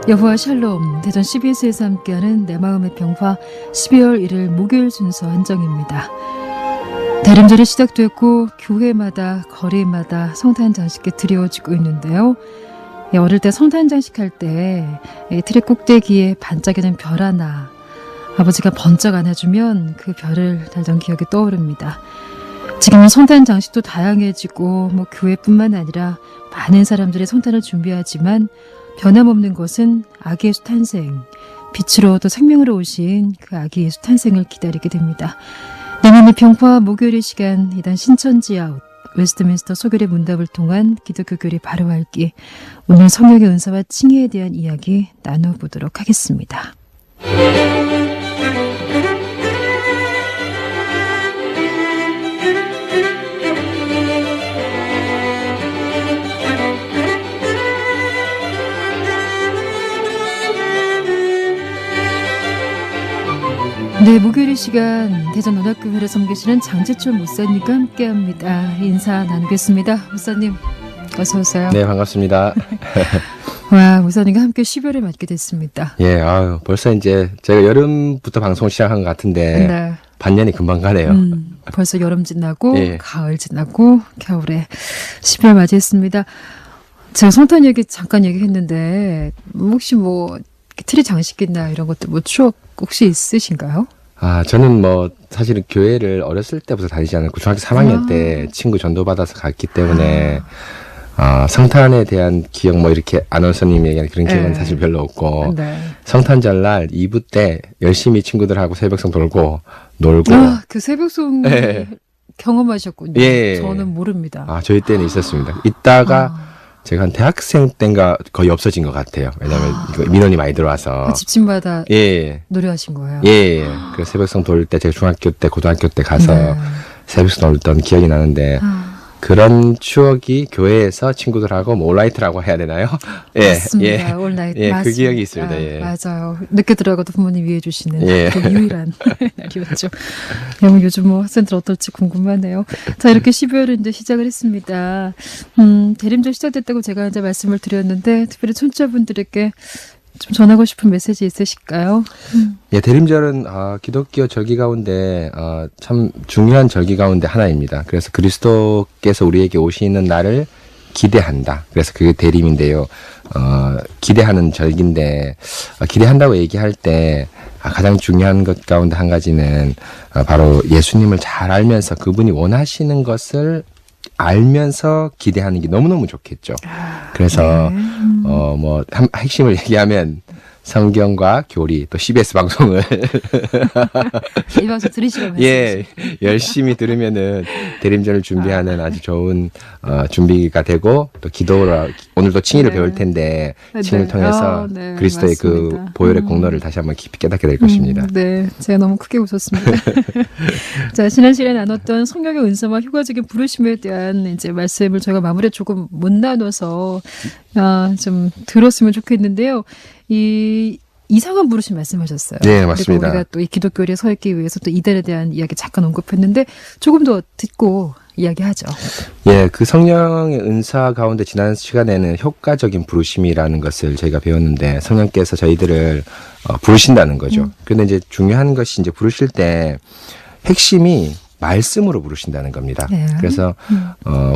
여호와 샬롬, 대전 CBS에서 함께하는 내 마음의 평화 12월 1일 목요일 순서 한정입니다. 대림절이 시작됐고 교회마다 거리마다 성탄 장식이 드리워지고 있는데요. 어릴 때 성탄 장식할 때 트리 꼭대기에 반짝이는 별 하나 아버지가 번쩍 안아주면 그 별을 달던 기억이 떠오릅니다. 지금은 성탄 장식도 다양해지고 교회뿐만 아니라 많은 사람들이 성탄을 준비하지만 변함없는 것은 아기 예수 탄생, 빛으로 또 생명으로 오신 그 아기 예수 탄생을 기다리게 됩니다. 내 마음의 평화 목요일의 시간 이단 신천지 아웃 웨스트민스터 소결의 문답을 통한 기독교 교리 바로 알기, 오늘 성령의 은사와 칭의에 대한 이야기 나눠보도록 하겠습니다. 네, 목요일 시간 대전 원학교회를 섬기시는 장재철 목사님과 함께합니다. 인사 나누겠습니다. 목사님 어서 오세요. 네, 반갑습니다. 와, 목사님과 함께 12월에 맞게 됐습니다. 예, 벌써 이제 제가 여름부터 방송 시작한 것 같은데 네. 반년이 금방 가네요. 벌써 여름 지나고 예. 가을 지나고 겨울에 12월 맞이했습니다. 제가 성탄 얘기 잠깐 얘기했는데 혹시 트리 장식이나 이런 것들 추억 혹시 있으신가요? 저는 사실은 교회를 어렸을 때부터 다니지 않았고 중학교 3학년 때 친구 전도받아서 갔기 때문에 성탄에 대한 기억 이렇게 아나운서님이 얘기하는 그런 기억은 사실 별로 없고 네. 성탄절날 2부 때 열심히 친구들하고 새벽송 돌고 놀고 그 새벽송 네. 경험하셨군요. 예. 저는 모릅니다. 저희 때는 있었습니다. 이따가 제가 한 대학생 때인가 거의 없어진 것 같아요. 왜냐하면 민원이 많이 들어와서 집집마다 예. 노래하신 거예요? 예. 그래서 새벽송 돌 때 제가 중학교 때 고등학교 때 가서 네. 새벽송 돌던 기억이 나는데 그런 추억이 교회에서 친구들하고 올라이트라고 해야 되나요? 예. 맞습니다. 예. 올라이트. 예, 맞습니다. 그 기억이 있습니다. 예. 맞아요. 늦게 들어가도 부모님 위해 주시는 예. 그 유일한 날이었죠. 여러분 요즘 학생들 어떨지 궁금하네요. 자, 이렇게 12월을 이제 시작을 했습니다. 대림절 시작됐다고 제가 이제 말씀을 드렸는데 특별히 청취자분들에게 좀 전하고 싶은 메시지 있으실까요? 예, 대림절은 기독교 절기 가운데 참 중요한 절기 가운데 하나입니다. 그래서 그리스도께서 우리에게 오시는 날을 기대한다. 그래서 그게 대림인데요. 기대하는 절기인데 기대한다고 얘기할 때 가장 중요한 것 가운데 한 가지는 바로 예수님을 잘 알면서 그분이 원하시는 것을 알면서 기대하는 게 너무너무 좋겠죠. 그래서 핵심을 얘기하면 성경과 교리 또 CBS 방송을 이 방송 들으시라고 예, 열심히 들으면은 대림절을 준비하는 아주 좋은 준비가 되고 또 기도를 오늘도 칭의를 배울 텐데 칭의를 통해서 그리스도의 맞습니다. 그 보혈의 공로를 다시 한번 깊이 깨닫게 될 것입니다. 네, 제가 너무 크게 웃었습니다. 자, 지난 시간에 나눴던 성령의 은사와 효과적인 부르심에 대한 이제 말씀을 저희가 마무리에 조금 못 나눠서 좀 들었으면 좋겠는데요. 이상한 부르심 말씀하셨어요. 네, 맞습니다. 그리고 우리가 또 이 기독교에 서 있기 위해서 또 이달에 대한 이야기 잠깐 언급했는데 조금 더 듣고 이야기하죠. 예, 그 성령의 은사 가운데 지난 시간에는 효과적인 부르심이라는 것을 저희가 배웠는데 성령께서 저희들을 부르신다는 거죠. 그런데 이제 중요한 것이 이제 부르실 때 핵심이 말씀으로 부르신다는 겁니다. 네. 그래서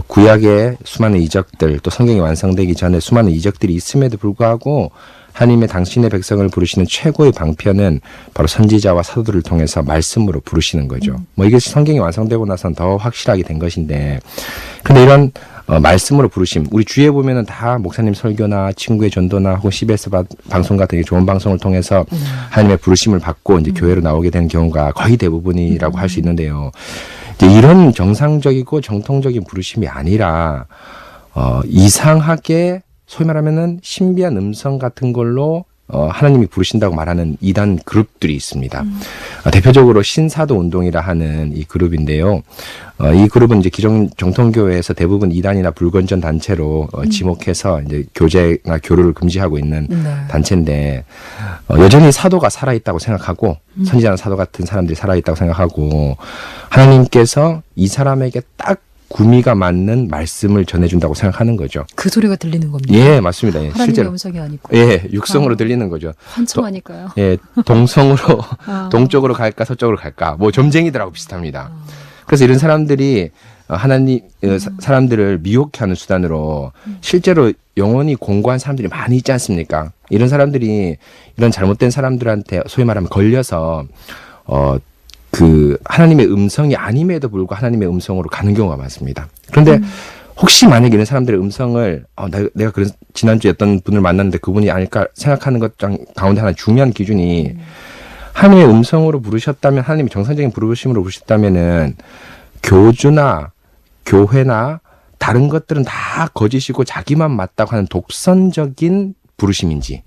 구약의 수많은 이적들 또 성경이 완성되기 전에 수많은 이적들이 있음에도 불구하고 하나님의 당신의 백성을 부르시는 최고의 방편은 바로 선지자와 사도들을 통해서 말씀으로 부르시는 거죠. 이게 성경이 완성되고 나서는 더 확실하게 된 것인데, 근데 이런 말씀으로 부르심, 우리 주위에 보면은 다 목사님 설교나 친구의 전도나 혹은 CBS 방송 같은 좋은 방송을 통해서 하나님의 부르심을 받고 이제 교회로 나오게 되는 경우가 거의 대부분이라고 할 수 있는데요. 이제 이런 정상적이고 정통적인 부르심이 아니라 이상하게 소위 말하면은 신비한 음성 같은 걸로 하나님이 부르신다고 말하는 이단 그룹들이 있습니다. 대표적으로 신사도 운동이라 하는 이 그룹인데요. 이 그룹은 이제 기존 정통교회에서 대부분 이단이나 불건전 단체로 지목해서 이제 교제나 교류를 금지하고 있는 단체인데 여전히 사도가 살아있다고 생각하고 선지자나 사도 같은 사람들이 살아있다고 생각하고 하나님께서 이 사람에게 딱 구미가 맞는 말씀을 전해준다고 생각하는 거죠. 그 소리가 들리는 겁니다. 예, 맞습니다. 예, 하나님의 실제로. 음성이 아니고. 예, 육성으로 들리는 거죠. 환청하니까요. 예, 동성으로 동쪽으로 갈까 서쪽으로 갈까 뭐 점쟁이들하고 비슷합니다. 그래서 이런 사람들이 하나님 사람들을 미혹하는 수단으로 실제로 영혼이 공고한 사람들이 많이 있지 않습니까? 이런 사람들이 이런 잘못된 사람들한테 소위 말하면 걸려서 그 하나님의 음성이 아님에도 불구하고 하나님의 음성으로 가는 경우가 많습니다. 그런데 혹시 만약에 이런 사람들의 음성을 내가 그런 지난주에 어떤 분을 만났는데 그분이 아닐까 생각하는 것 가운데 하나 중요한 기준이 하나님의 음성으로 부르셨다면 하나님의 정상적인 부르심으로 부르셨다면은 교주나 교회나 다른 것들은 다 거짓이고 자기만 맞다고 하는 독선적인 부르심인지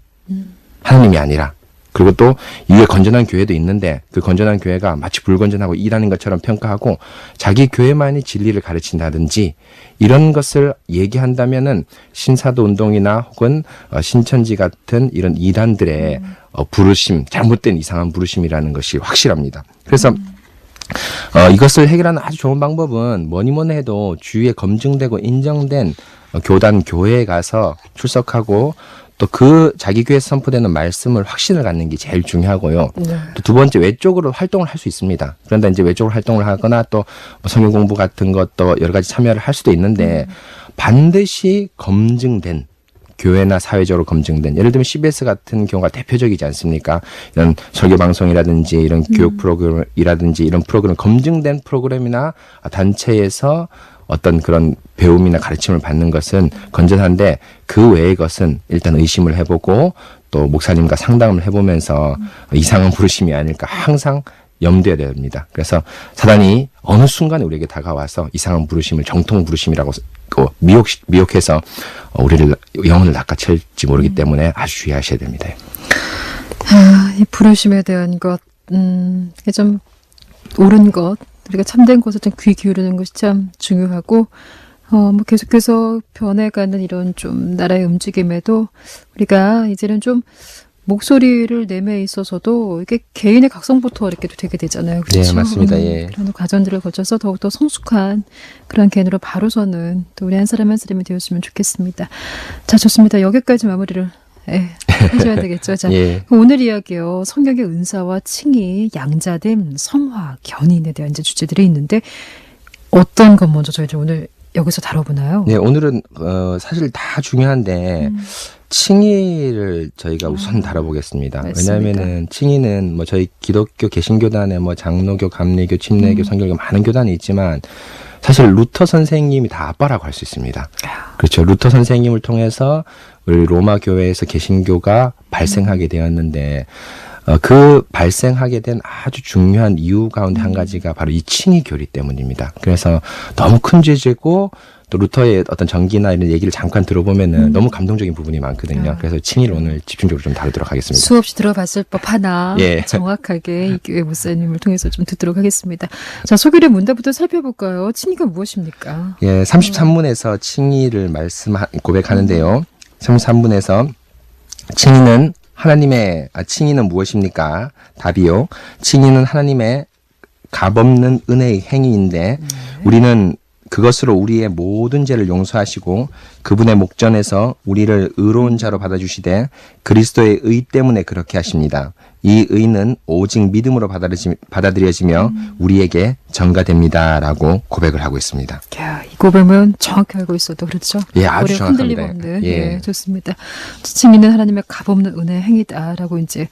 하나님이 아니라 그리고 또 이후에 건전한 교회도 있는데 그 건전한 교회가 마치 불건전하고 일하는 것처럼 평가하고 자기 교회만이 진리를 가르친다든지 이런 것을 얘기한다면은 신사도 운동이나 혹은 신천지 같은 이런 이단들의 부르심, 잘못된 이상한 부르심이라는 것이 확실합니다. 그래서 이것을 해결하는 아주 좋은 방법은 뭐니 해도 주위에 검증되고 인정된 교단 교회에 가서 출석하고 또 그 자기 교회에서 선포되는 말씀을 확신을 갖는 게 제일 중요하고요. 네. 또 두 번째 외적으로 활동을 할 수 있습니다. 그런데 이제 외적으로 활동을 하거나 또 성경 공부 같은 것도 여러 가지 참여를 할 수도 있는데 반드시 검증된 교회나 사회적으로 검증된 예를 들면 CBS 같은 경우가 대표적이지 않습니까? 이런 설교 방송이라든지 이런 교육 프로그램이라든지 이런 프로그램 검증된 프로그램이나 단체에서 어떤 그런 배움이나 가르침을 받는 것은 건전한데 그 외의 것은 일단 의심을 해보고 또 목사님과 상담을 해보면서 이상한 부르심이 아닐까 항상 염두에 됩니다. 그래서 사단이 어느 순간에 우리에게 다가와서 이상한 부르심을 정통 부르심이라고 미혹해서 우리를 영혼을 낚아챌지 모르기 때문에 아주 주의하셔야 됩니다. 이 부르심에 대한 것, 이게 좀 옳은 것, 우리가 참된 것에 좀 귀 기울이는 것이 참 중요하고, 뭐 계속해서 변해가는 이런 좀 나라의 움직임에도 우리가 이제는 좀 목소리를 내매 있어서도 이게 개인의 각성부터 이렇게 되게 되잖아요. 그렇죠? 네, 맞습니다. 예. 그런 과정들을 거쳐서 더욱더 성숙한 그런 개인으로 바로 서는 또 우리 한 사람 한 사람이 되었으면 좋겠습니다. 자, 좋습니다. 여기까지 마무리를 해줘야 되겠죠. 자, 예. 오늘 이야기요. 성경의 은사와 칭의, 양자됨, 성화, 견인에 대한 이제 주제들이 있는데 어떤 것 먼저 저희 오늘 여기서 다뤄보나요? 네, 오늘은 맞습니다. 다 중요한데 칭의를 저희가 우선 다뤄보겠습니다. 맞습니다. 왜냐하면은 칭의는 뭐 저희 기독교 개신교단에 뭐 장로교, 감리교, 침례교, 선교교 많은 교단이 있지만 사실 루터 선생님이 다 아빠라고 할 수 있습니다. 그렇죠. 루터 선생님을 통해서 우리 로마 교회에서 개신교가 발생하게 되었는데 그 발생하게 된 아주 중요한 이유 가운데 한 가지가 바로 이 칭의 교리 때문입니다. 그래서 너무 큰 죄지고 또 루터의 어떤 전기나 이런 얘기를 잠깐 들어보면은 너무 감동적인 부분이 많거든요. 그래서 칭의를 오늘 집중적으로 좀 다루도록 하겠습니다. 수없이 들어봤을 법하나 예. 정확하게 이 교회 목사님을 통해서 좀 듣도록 하겠습니다. 자, 소개를 문답부터 살펴볼까요? 칭의가 무엇입니까? 예, 33문에서 칭의를 고백하는데요. 33문에서 칭의는 칭의는 무엇입니까? 답이요. 칭의는 하나님의 값없는 은혜의 행위인데 우리는 그것으로 우리의 모든 죄를 용서하시고 그분의 목전에서 우리를 의로운 자로 받아주시되 그리스도의 의 때문에 그렇게 하십니다. 이 의는 오직 믿음으로 받아들여지며 우리에게 전가됩니다라고 고백을 하고 있습니다. 야, 이 고백은 정확히 알고 있어도 그렇죠? 예, 아주 흔들림 정확합니다. 없는. 예. 좋습니다. 칭의는 하나님의 값없는 은혜의 행위다라고 이제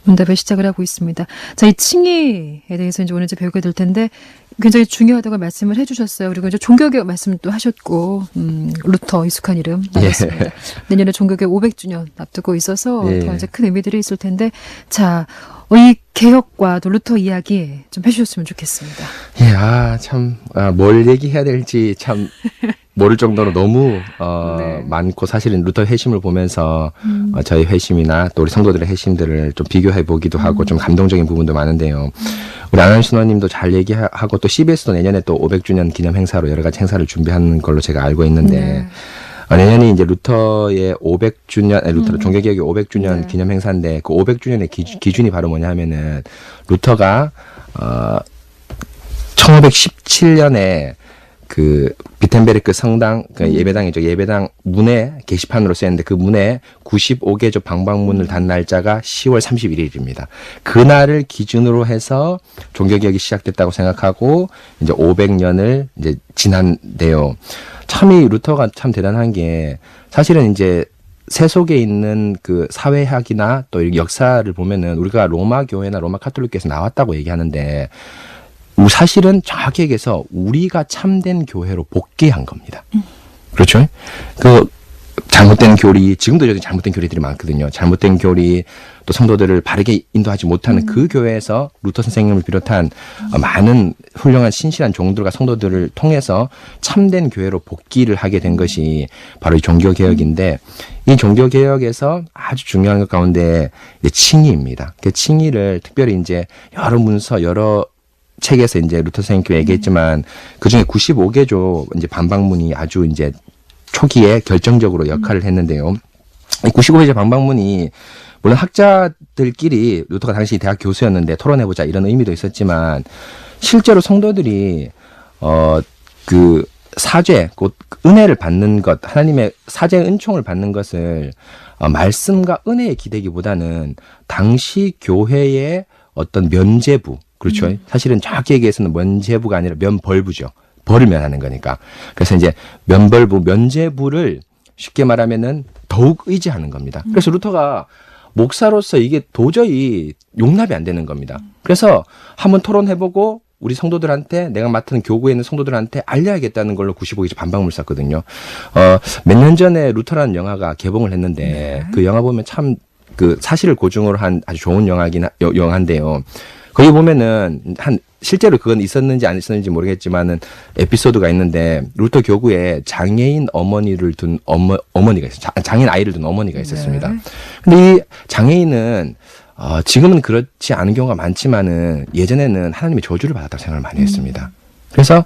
문답을 시작을 하고 있습니다. 자, 이 칭의에 대해서 이제 오늘 이제 배우게 될 텐데 굉장히 중요하다고 말씀을 해주셨어요. 그리고 이제 종교개혁 말씀도 하셨고, 루터 익숙한 이름 나왔습니다. 예. 내년에 종교개혁 500주년 앞두고 있어서 예. 더 이제 큰 의미들이 있을 텐데, 자, 이 개혁과 또 루터 이야기 좀 해주셨으면 좋겠습니다. 예, 뭘 얘기해야 될지 참 모를 정도로 너무 네. 많고 사실은 루터 회심을 보면서 저희 회심이나 또 우리 성도들의 회심들을 좀 비교해 보기도 하고 좀 감동적인 부분도 많은데요. 우리 안한 신호님도 잘 얘기하고 또 CBS도 내년에 또 500주년 기념 행사로 여러 가지 행사를 준비하는 걸로 제가 알고 있는데 내년이 이제 루터의 500주년, 루터 종교개혁의 500주년 네. 기념 행사인데 그 500주년의 기준이 바로 뭐냐 하면은 루터가 1517년에 그 비텐베르크 성당 그 예배당이죠. 예배당 문에 게시판으로 쓰였는데 그 문에 95개조 방방문을 단 날짜가 10월 31일입니다. 그날을 기준으로 해서 종교개혁이 시작됐다고 생각하고 이제 500년을 이제 지난데요. 참 이 루터가 참 대단한 게 사실은 이제 세속에 있는 그 사회학이나 또 이 역사를 보면은 우리가 로마 교회나 로마 카톨릭교에서 나왔다고 얘기하는데 사실은 정확히 얘기해서 우리가 참된 교회로 복귀한 겁니다. 그렇죠? 그 잘못된 교리, 지금도 여전히 잘못된 교리들이 많거든요. 잘못된 교리, 또 성도들을 바르게 인도하지 못하는 그 교회에서 루터 선생님을 비롯한 많은 훌륭한 신실한 종들과 성도들을 통해서 참된 교회로 복귀를 하게 된 것이 바로 이 종교개혁인데, 이 종교개혁에서 아주 중요한 것 가운데 이제 칭의입니다. 그 칭의를 특별히 이제 여러 문서, 여러 책에서 이제 루터 선생님께 얘기했지만 그 중에 95개조 이제 반박문이 아주 이제 초기에 결정적으로 역할을 했는데요. 이 95개조 반박문이 물론 학자들끼리 루터가 당시 대학 교수였는데 토론해보자 이런 의미도 있었지만 실제로 성도들이 그 사죄, 곧 은혜를 받는 것, 하나님의 사죄의 은총을 받는 것을 말씀과 은혜에 기대기보다는 당시 교회의 어떤 면죄부, 그렇죠. 사실은 정확히 얘기해서는 면죄부가 아니라 면벌부죠. 벌을 면하는 거니까. 그래서 이제 면벌부, 면죄부를 쉽게 말하면은 더욱 의지하는 겁니다. 그래서 루터가 목사로서 이게 도저히 용납이 안 되는 겁니다. 그래서 한번 토론해보고 우리 성도들한테, 내가 맡은 교구에 있는 성도들한테 알려야겠다는 걸로 95기조 반박문을 썼거든요. 몇 년 전에 루터라는 영화가 개봉을 했는데 그 영화 보면 참 그 사실을 고증으로 한 아주 좋은 영화인데요. 거기 보면은 실제로 그건 있었는지 안 있었는지 모르겠지만은 에피소드가 있는데 루터 교구에 장애인 어머니를 둔 어머니가 있어요. 장애인 아이를 둔 어머니가 있었습니다. 근데 이 장애인은 지금은 그렇지 않은 경우가 많지만은 예전에는 하나님의 저주를 받았다고 생각을 많이 했습니다. 그래서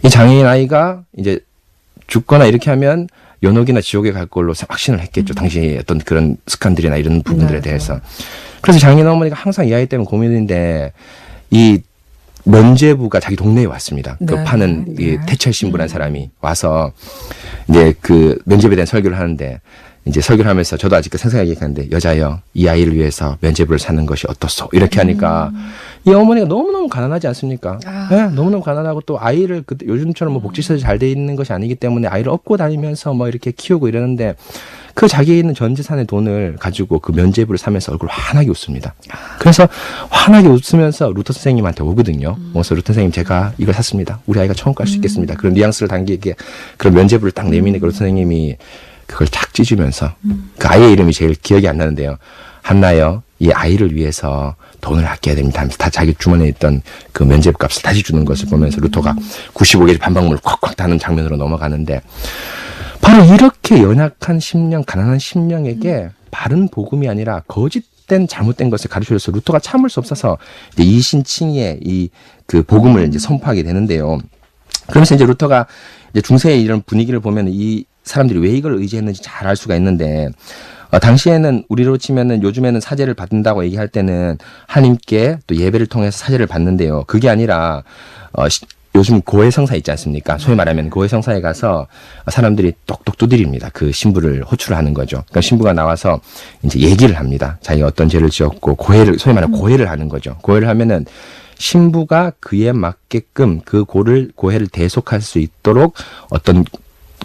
이 장애인 아이가 이제 죽거나 이렇게 하면 연옥이나 지옥에 갈 걸로 확신을 했겠죠. 당시 어떤 그런 습관들이나 이런 부분들에 대해서. 그래서 장애인 어머니가 항상 이 아이 때문에 고민인데 이 면죄부가 자기 동네에 왔습니다. 그 파는 이 태철 신부라는 사람이 와서 이제 그 면죄부에 대한 설교를 하는데 이제 설교를 하면서 저도 아직 생생하게 얘기하는데 여자여 이 아이를 위해서 면죄부를 사는 것이 어떻소 이렇게 하니까 이 어머니가 너무너무 가난하지 않습니까? 네, 너무너무 가난하고 또 아이를 그때 요즘처럼 뭐 복지시설이 잘 돼 있는 것이 아니기 때문에 아이를 업고 다니면서 뭐 이렇게 키우고 이러는데 그 자기에 있는 전 재산의 돈을 가지고 그 면죄부를 사면서 얼굴 환하게 웃습니다. 그래서 환하게 웃으면서 루터 선생님한테 오거든요. 그래서 루터 선생님 제가 이걸 샀습니다. 우리 아이가 처음 갈 수 있겠습니다. 그런 뉘앙스를 담기게 그런 면죄부를 딱 내미니까 루터 선생님이 그걸 탁 찢으면서 그 아이의 이름이 제일 기억이 안 나는데요. 한나여 이 아이를 위해서 돈을 아껴야 됩니다 하면서 다 자기 주머니에 있던 그 면죄부 값을 다시 주는 것을 보면서 루터가 95개의 반박문을 콱콱 다는 장면으로 넘어가는데 바로 이렇게 연약한 심령, 가난한 심령에게 바른 복음이 아니라 거짓된 잘못된 것을 가르쳐줘서 루터가 참을 수 없어서 이제 이신칭의의 이 그 복음을 이제 선포하게 되는데요. 그러면서 이제 루터가 이제 중세의 이런 분위기를 보면 이 사람들이 왜 이걸 의지했는지 잘 알 수가 있는데 당시에는 우리로 치면은 요즘에는 사제를 받는다고 얘기할 때는 하나님께 또 예배를 통해서 사제를 받는데요. 그게 아니라 요즘 고해성사 있지 않습니까? 소위 말하면 고해성사에 가서 사람들이 똑똑 두드립니다. 그 신부를 호출을 하는 거죠. 그러니까 신부가 나와서 이제 얘기를 합니다. 자기가 어떤 죄를 지었고 고해를 소위 말하면 고해를 하는 거죠. 고해를 하면은 신부가 그에 맞게끔 그 고해를 대속할 수 있도록 어떤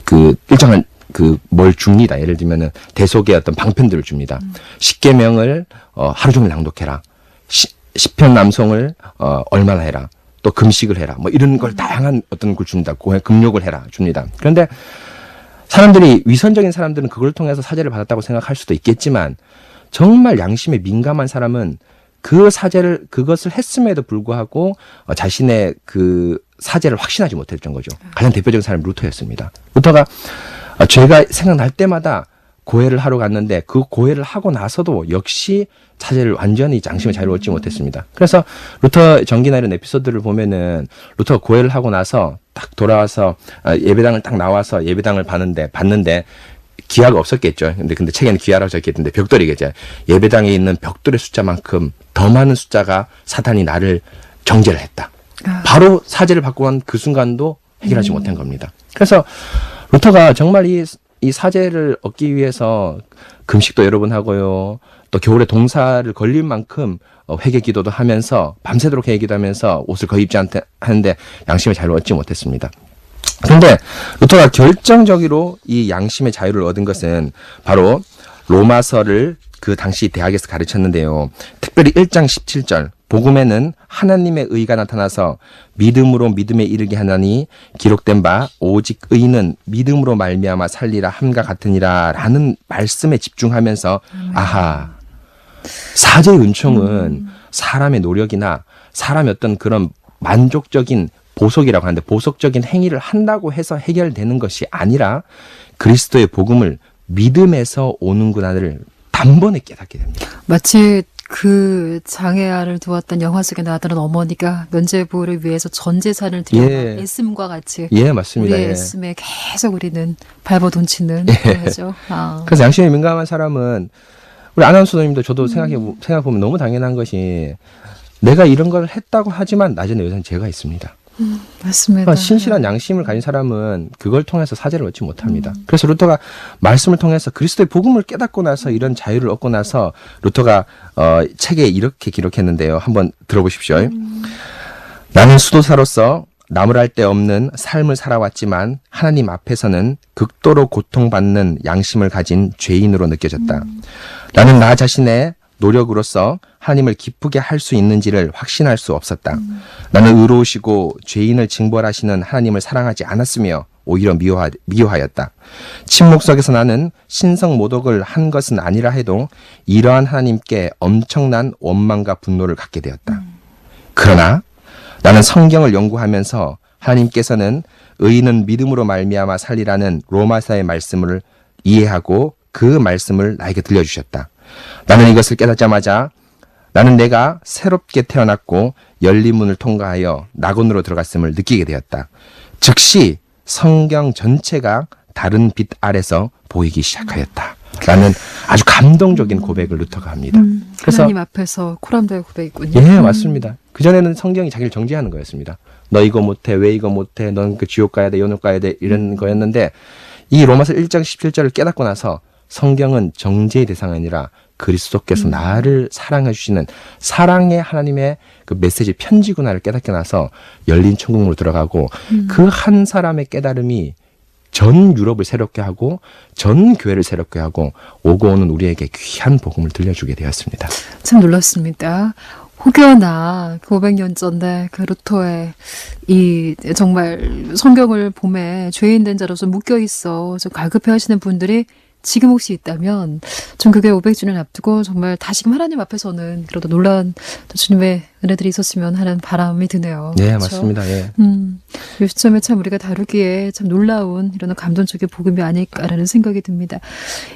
그 일정한 그 뭘 줍니다. 예를 들면은 대속의 어떤 방편들을 줍니다. 십계명을 하루 종일 낭독해라. 시편 남송을 얼마나 해라. 또 금식을 해라. 뭐 이런 걸 다양한 어떤 걸 줍니다. 금욕을 해라. 줍니다. 그런데 사람들이 위선적인 사람들은 그걸 통해서 사죄를 받았다고 생각할 수도 있겠지만 정말 양심에 민감한 사람은 그 사죄를 그것을 했음에도 불구하고 자신의 그 사죄를 확신하지 못했던 거죠. 가장 대표적인 사람이 루터였습니다. 루터가 죄가 생각날 때마다 고해를 하러 갔는데 그 고해를 하고 나서도 역시 사죄를 완전히 양심의 자유를 얻지 못했습니다. 그래서 루터 전기나 이런 에피소드를 보면은 루터가 고해를 하고 나서 딱 돌아와서 예배당을 딱 나와서 예배당을 봤는데 기하가 없었겠죠. 근데 책에는 기하라고 적혀있던데 벽돌이겠죠. 예배당에 있는 벽돌의 숫자만큼 더 많은 숫자가 사탄이 나를 정죄를 했다. 바로 사죄를 받고 간 그 순간도 해결하지 못한 겁니다. 그래서 루터가 정말 이 사제를 얻기 위해서 금식도 여러 번 하고요. 또 겨울에 동사를 걸릴 만큼 회개 기도도 하면서 밤새도록 회개 기도하면서 옷을 거의 입지 않는데 양심의 자유를 얻지 못했습니다. 그런데 루터가 결정적으로 이 양심의 자유를 얻은 것은 바로 로마서를 그 당시 대학에서 가르쳤는데요. 특별히 1장 17절 복음에는 하나님의 의가 나타나서 믿음으로 믿음에 이르게 하나니 기록된 바 오직 의인은 믿음으로 말미암아 살리라 함과 같으니라 라는 말씀에 집중하면서 아하, 사제의 은총은 사람의 노력이나 사람의 어떤 그런 만족적인 보속이라고 하는데 보속적인 행위를 한다고 해서 해결되는 것이 아니라 그리스도의 복음을 믿음에서 오는구나를 단번에 깨닫게 됩니다. 마치 그 장애아를 두었던 영화 속에 나왔던 어머니가 면죄부를 위해서 전 재산을 들여 애씀과 같이 예, 맞습니다. 우리의 애씀에 계속 우리는 발버둥치는 거죠. 그래서 양심에 민감한 사람은 우리 아나운서님도 저도 생각해보면 너무 당연한 것이 내가 이런 걸 했다고 하지만 낮은 여자는 죄가 있습니다. 맞습니다. 신실한 양심을 가진 사람은 그걸 통해서 사죄를 얻지 못합니다. 그래서 루터가 말씀을 통해서 그리스도의 복음을 깨닫고 나서 이런 자유를 얻고 나서 루터가 책에 이렇게 기록했는데요. 한번 들어보십시오. 나는 수도사로서 나무랄 데 없는 삶을 살아왔지만 하나님 앞에서는 극도로 고통받는 양심을 가진 죄인으로 느껴졌다. 나는 나 자신의 노력으로서 하나님을 기쁘게 할 수 있는지를 확신할 수 없었다. 나는 의로우시고 죄인을 징벌하시는 하나님을 사랑하지 않았으며 오히려 미워하였다. 침묵 속에서 나는 신성 모독을 한 것은 아니라 해도 이러한 하나님께 엄청난 원망과 분노를 갖게 되었다. 그러나 나는 성경을 연구하면서 하나님께서는 의인은 믿음으로 말미암아 살리라는 로마서의 말씀을 이해하고 그 말씀을 나에게 들려주셨다. 나는 이것을 깨닫자마자 나는 내가 새롭게 태어났고 열린 문을 통과하여 낙원으로 들어갔음을 느끼게 되었다. 즉시 성경 전체가 다른 빛 아래서 보이기 시작하였다. 라는 아주 감동적인 고백을 루터가 합니다. 그래서 하나님 앞에서 코람도의 고백이군요. 예, 맞습니다. 그전에는 성경이 자기를 정죄하는 거였습니다. 너 이거 못해, 왜 이거 못해, 넌 그 지옥 가야 돼, 연옥 가야 돼, 이런 거였는데 이 로마서 1장 17절을 깨닫고 나서 성경은 정죄의 대상이 아니라 그리스도께서 나를 사랑해 주시는 사랑의 하나님의 그 메시지 편지구나를 깨닫게 나서 열린 천국으로 들어가고 그 한 사람의 깨달음이 전 유럽을 새롭게 하고 전 교회를 새롭게 하고 오고 오는 우리에게 귀한 복음을 들려주게 되었습니다. 참 놀랐습니다. 혹여나 500년 전에 그 루터의 이 정말 성경을 봄에 죄인 된 자로서 묶여 있어 좀 갈급해 하시는 분들이 지금 혹시 있다면 전 그게 500주년 앞두고 정말 다시금 하나님 앞에서는 그래도 놀라운 주님의 은혜들이 있었으면 하는 바람이 드네요. 네, 그렇죠? 맞습니다. 예. 이 시점에 참 우리가 다루기에 참 놀라운 이런 감동적인 복음이 아닐까라는 생각이 듭니다.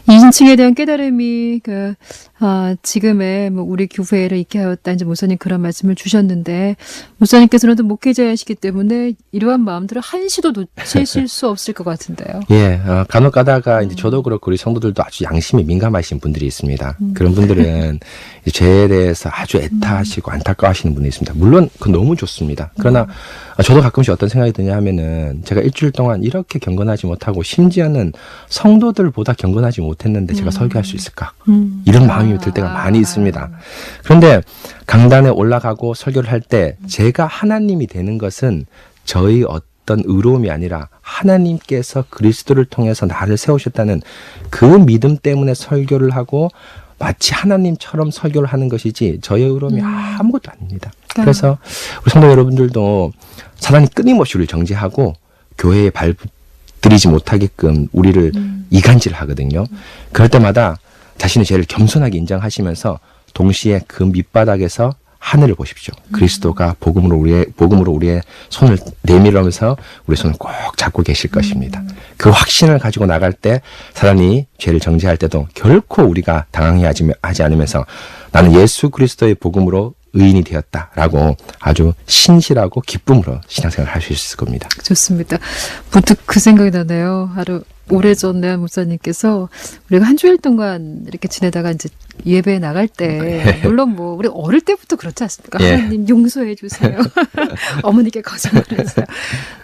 이인칭에 대한 깨달음이 지금의 우리 교회를 있게 하였다. 이제 목사님 그런 말씀을 주셨는데 목사님께서는 또 목회자이시기 때문에 이러한 마음들을 한시도 놓치실 수 없을 것 같은데요. 예, 간혹 가다가 이제 저도 그렇고 우리 성도들도 아주 양심이 민감하신 분들이 있습니다. 그런 분들은 죄에 대해서 아주 애타하시고 안타까워하시는 분이 있습니다. 물론 그건 너무 좋습니다. 그러나 저도 가끔씩 어떤 생각이 드냐 하면은 제가 일주일 동안 이렇게 경건하지 못하고 심지어는 성도들보다 경건하지 못했는데 제가 설교할 수 있을까? 이런 마음이 들 때가 많이 있습니다. 그런데 강단에 올라가고 설교를 할 때 제가 하나님이 되는 것은 저희 어떤 의로움이 아니라 하나님께서 그리스도를 통해서 나를 세우셨다는 그 믿음 때문에 설교를 하고 마치 하나님처럼 설교를 하는 것이지 저의 의로움이 아무것도 아닙니다. 그래서 우리 성도 여러분들도 사단이 끊임없이 우리를 정죄하고 교회에 발들이지 못하게끔 우리를 이간질하거든요. 그럴 때마다 자신의 죄를 겸손하게 인정하시면서 동시에 그 밑바닥에서 하늘을 보십시오. 그리스도가 복음으로 우리의 손을 내밀으면서 우리 손을 꼭 잡고 계실 것입니다. 그 확신을 가지고 나갈 때 사단이 죄를 정죄할 때도 결코 우리가 당황해 하지 않으면서 나는 예수 그리스도의 복음으로 의인이 되었다라고 아주 신실하고 기쁨으로 신앙생활을 할 수 있을 겁니다. 좋습니다. 문득 그 생각이 나네요. 하루 오래전에 목사님께서 우리가 한 주일 동안 이렇게 지내다가 이제 예배에 나갈 때 물론 우리 어릴 때부터 그렇지 않습니까? 예. 하나님 용서해 주세요. 어머니께 거짓말했어요.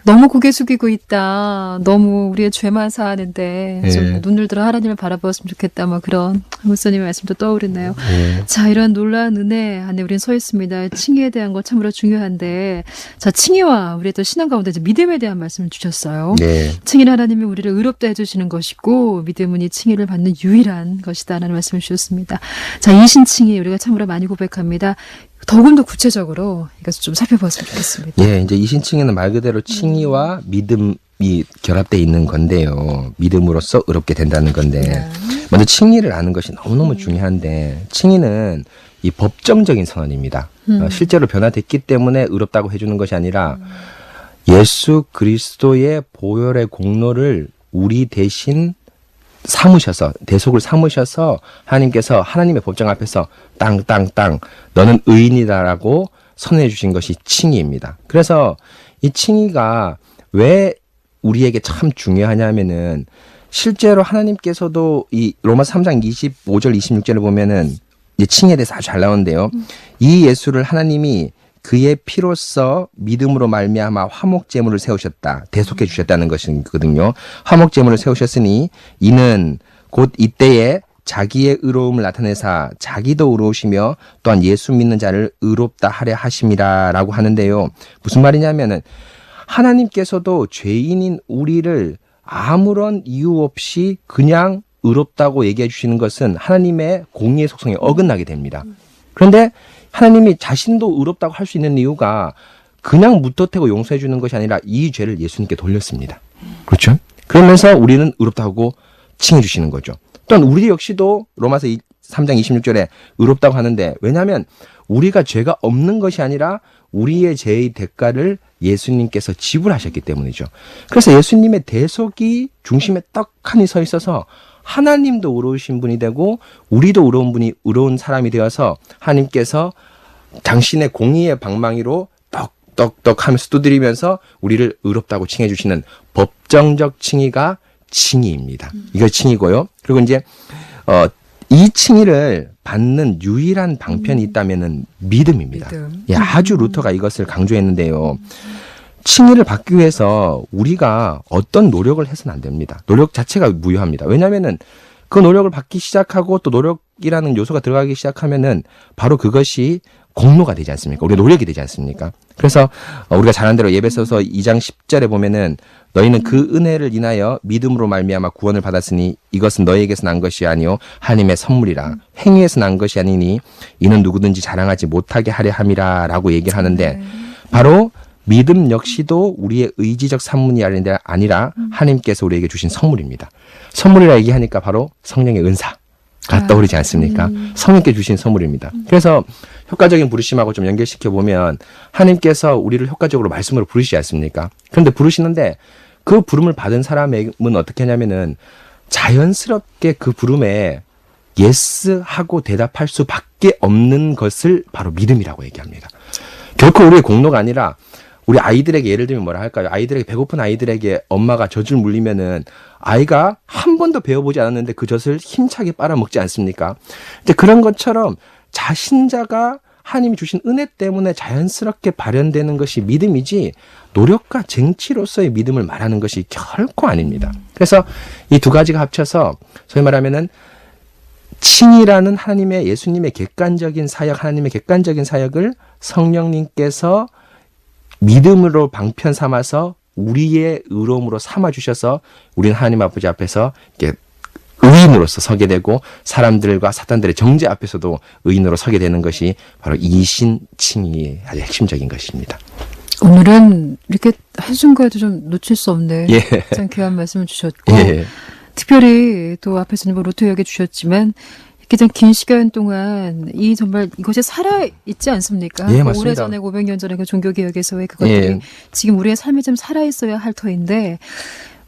너무 고개 숙이고 있다. 너무 우리의 죄만 사하는데 예. 좀 눈을 들어 하나님을 바라보았으면 좋겠다. 뭐 그런 목사님의 말씀도 떠오르네요. 예. 자, 이런 놀라운 은혜 안에 우리는 서 있습니다. 칭의에 대한 거 참으로 중요한데, 자, 칭의와 우리의 또 신앙 가운데 이제 믿음에 대한 말씀을 주셨어요. 네. 칭의는 하나님이 우리를 의롭다 해주시는 것이고, 믿음은 이 칭의를 받는 유일한 것이다 라는 말씀을 주셨습니다. 자, 이신칭의 우리가 참으로 많이 고백합니다. 더금 더 구체적으로 이것을 좀 살펴봤으면 좋겠습니다. 예, 이제 이신칭의는 말 그대로 칭의와 믿음이 결합되어 있는 건데요. 믿음으로써 의롭게 된다는 건데, 네. 먼저 칭의를 아는 것이 너무너무 중요한데, 칭의는 이 법정적인 선언입니다. 실제로 변화됐기 때문에 의롭다고 해주는 것이 아니라 예수 그리스도의 보혈의 공로를 우리 대신 삼으셔서, 대속을 삼으셔서 하나님께서 하나님의 법정 앞에서 땅 너는 의인이다라고 선언해 주신 것이 칭의입니다. 그래서 이 칭의가 왜 우리에게 참 중요하냐면은, 실제로 하나님께서도 이 로마서 3장 25절 26절을 보면은 이 칭의에 대해서 아주 잘 나오는데요. 이 예수를 하나님이 그의 피로써 믿음으로 말미암아 화목 제물을 세우셨다. 대속해 주셨다는 것이거든요. 화목 제물을 세우셨으니 이는 곧 이때에 자기의 의로움을 나타내사 자기도 의로우시며 또한 예수 믿는 자를 의롭다 하려 하심이라라고 하는데요. 무슨 말이냐면은 하나님께서도 죄인인 우리를 아무런 이유 없이 그냥 의롭다고 얘기해 주시는 것은 하나님의 공의의 속성에 어긋나게 됩니다. 그런데 하나님이 자신도 의롭다고 할 수 있는 이유가 그냥 묻어태고 용서해 주는 것이 아니라 이 죄를 예수님께 돌렸습니다. 그렇죠? 그러면서 우리는 의롭다고 칭해 주시는 거죠. 또한 우리 역시도 로마서 3장 26절에 의롭다고 하는데, 왜냐하면 우리가 죄가 없는 것이 아니라 우리의 죄의 대가를 예수님께서 지불하셨기 때문이죠. 그래서 예수님의 대속이 중심에 떡하니 서 있어서 하나님도 의로우신 분이 되고 우리도 의로운 사람이 되어서 하나님께서 당신의 공의의 방망이로 떡떡떡 하면서 두드리면서 우리를 의롭다고 칭해 주시는 법정적 칭의가 칭의입니다. 이걸 칭의고요. 그리고 이제 이 칭의를 받는 유일한 방편이 있다면은 믿음입니다. 믿음. 예, 아주 루터가 이것을 강조했는데요. 칭의를 받기 위해서 우리가 어떤 노력을 해서는 안 됩니다. 노력 자체가 무효합니다. 왜냐하면은 그 노력을 받기 시작하고 또 노력이라는 요소가 들어가기 시작하면은 바로 그것이 공로가 되지 않습니까? 우리가 노력이 되지 않습니까? 그래서 우리가 잘 아는 대로 예배소서 2장 10절에 보면은 너희는 그 은혜를 인하여 믿음으로 말미암아 구원을 받았으니 이것은 너희에게서 난 것이 아니요 하나님의 선물이라. 행위에서 난 것이 아니니 이는 누구든지 자랑하지 못하게 하려 함이라라고 얘기를 하는데, 바로 믿음 역시도 우리의 의지적 산문이 아니라 하나님께서 우리에게 주신 선물입니다. 선물이라 얘기하니까 바로 성령의 은사가 떠오르지 않습니까? 성령께 주신 선물입니다. 그래서 효과적인 부르심하고 좀 연결시켜 보면 하나님께서 우리를 효과적으로 말씀으로 부르시지 않습니까? 그런데 부르시는데 그 부름을 받은 사람은 어떻게 하냐면은 자연스럽게 그 부름에 예스 하고 대답할 수밖에 없는 것을 바로 믿음이라고 얘기합니다. 결코 우리의 공로가 아니라, 우리 아이들에게 예를 들면 뭐라 할까요? 아이들에게, 배고픈 아이들에게 엄마가 젖을 물리면은 아이가 한 번도 배워보지 않았는데 그 젖을 힘차게 빨아먹지 않습니까? 이제 그런 것처럼 자신자가 하나님이 주신 은혜 때문에 자연스럽게 발현되는 것이 믿음이지, 노력과 쟁취로서의 믿음을 말하는 것이 결코 아닙니다. 그래서 이 두 가지가 합쳐서 소위 말하면은 칭의라는 하나님의, 예수님의 객관적인 사역, 하나님의 객관적인 사역을 성령님께서 믿음으로 방편 삼아서 우리의 의로움으로 삼아 주셔서 우리는 하나님 아버지 앞에서 이렇게 의인으로서 서게 되고 사람들과 사탄들의 정죄 앞에서도 의인으로 서게 되는 것이 바로 이신칭의의 아주 핵심적인 것입니다. 오늘은 이렇게 한순간도 좀 놓칠 수 없는 예. 참 귀한 말씀을 주셨고, 예. 특별히 또 앞에서는 뭐 로또 이야기 주셨지만 이렇게 좀 긴 시간 동안 정말 이것이 살아있지 않습니까? 예, 뭐 맞습니다. 오래전에 500년 전에 그 종교개혁에서의 그것들이 예. 지금 우리의 삶에 좀 살아있어야 할 터인데,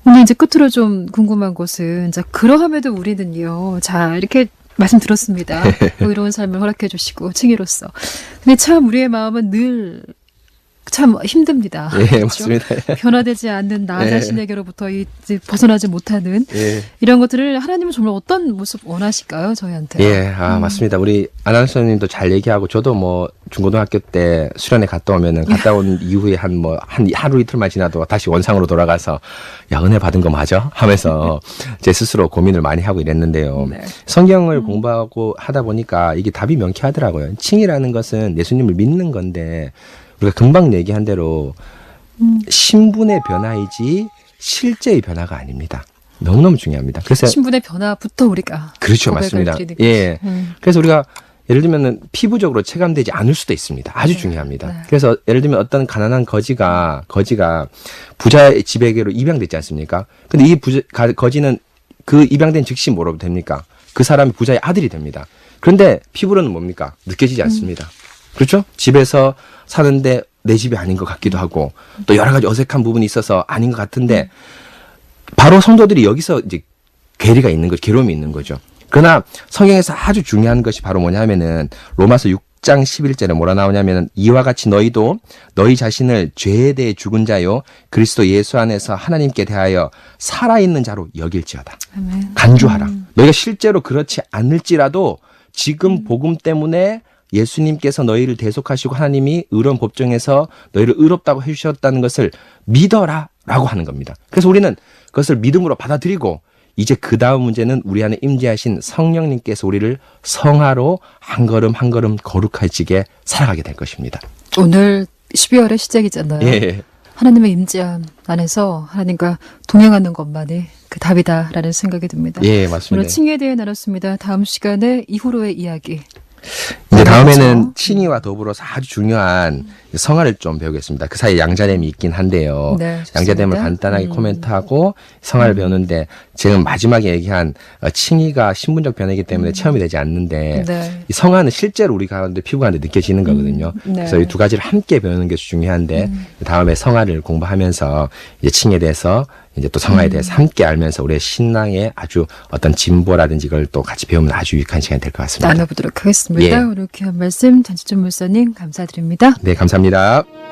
오늘 이제 끝으로 좀 궁금한 것은, 자, 그러함에도 우리는요, 자, 이렇게 말씀 들었습니다. 의로운 삶을 허락해 주시고, 칭의로서. 근데 참 우리의 마음은 늘 참 힘듭니다. 예, 그렇죠? 맞습니다. 변화되지 않는 나 예. 자신에게로부터 이제 벗어나지 못하는 예. 이런 것들을 하나님은 정말 어떤 모습 원하실까요? 저희한테. 예, 맞습니다. 우리 아나운서님도 잘 얘기하고 저도 뭐 중고등학교 때 수련회 갔다 오면은 갔다 온 이후에 한 하루 이틀만 지나도 다시 원상으로 돌아가서 야, 은혜 받은 거 맞아? 하면서 제 스스로 고민을 많이 하고 이랬는데요. 네. 성경을 공부하고 하다 보니까 이게 답이 명쾌하더라고요. 칭이라는 것은 예수님을 믿는 건데 우리가 금방 얘기한 대로 신분의 변화이지 실제의 변화가 아닙니다. 너무너무 중요합니다. 그래서 신분의 변화부터 우리가 그렇죠, 고백을 맞습니다. 드리는 예. 거죠. 그래서 우리가 예를 들면은 피부적으로 체감되지 않을 수도 있습니다. 아주 중요합니다. 네. 그래서 예를 들면 어떤 가난한 거지가 부자의 지배계로 입양됐지 않습니까? 근데 이 거지는 그 입양된 즉시 뭐로 됩니까? 그 사람이 부자의 아들이 됩니다. 그런데 피부로는 뭡니까? 느껴지지 않습니다. 그렇죠? 집에서 사는데 내 집이 아닌 것 같기도 하고 또 여러 가지 어색한 부분이 있어서 아닌 것 같은데 바로 성도들이 여기서 이제 괴리가 있는 거죠. 괴로움이 있는 거죠. 그러나 성경에서 아주 중요한 것이 바로 뭐냐면은 로마서 6장 11절에 뭐라 나오냐면은 이와 같이 너희도 너희 자신을 죄에 대해 죽은 자요 그리스도 예수 안에서 하나님께 대하여 살아있는 자로 여길지어다. 아멘. 간주하라. 너희가 실제로 그렇지 않을지라도 지금 복음 때문에 예수님께서 너희를 대속하시고 하나님이 의로운 법정에서 너희를 의롭다고 해주셨다는 것을 믿어라 라고 하는 겁니다. 그래서 우리는 그것을 믿음으로 받아들이고 이제 그 다음 문제는 우리 안에 임재하신 성령님께서 우리를 성화로 한 걸음 한 걸음 거룩해지게 살아가게 될 것입니다. 오늘 12월의 시작이잖아요. 예. 하나님의 임재함 안에서 하나님과 동행하는 것만이 그 답이다라는 생각이 듭니다. 예, 오늘 맞습니다. 칭의에 대해 나눴습니다. 다음 시간에 이후로의 이야기. 이제 다음에는 그렇죠. 칭의와 더불어서 아주 중요한 성화를 좀 배우겠습니다. 그 사이에 양자됨이 있긴 한데요. 네, 좋습니다. 양자됨을 간단하게 코멘트하고 성화를 배우는데 지금 마지막에 얘기한 칭의가 신분적 변화이기 때문에 체험이 되지 않는데 네. 이 성화는 실제로 우리 가운데 피부 가운데 느껴지는 거거든요. 네. 그래서 이 두 가지를 함께 배우는 게 중요한데 다음에 성화를 공부하면서 이제 칭에 대해서 이제 또 성화에 대해서 함께 알면서 우리의 신앙의 아주 어떤 진보라든지 이걸 또 같이 배우면 아주 유익한 시간이 될 것 같습니다. 나눠보도록 하겠습니다. 예. 오늘 귀한 말씀 전지준 목사님 감사드립니다. 네, 감사합니다.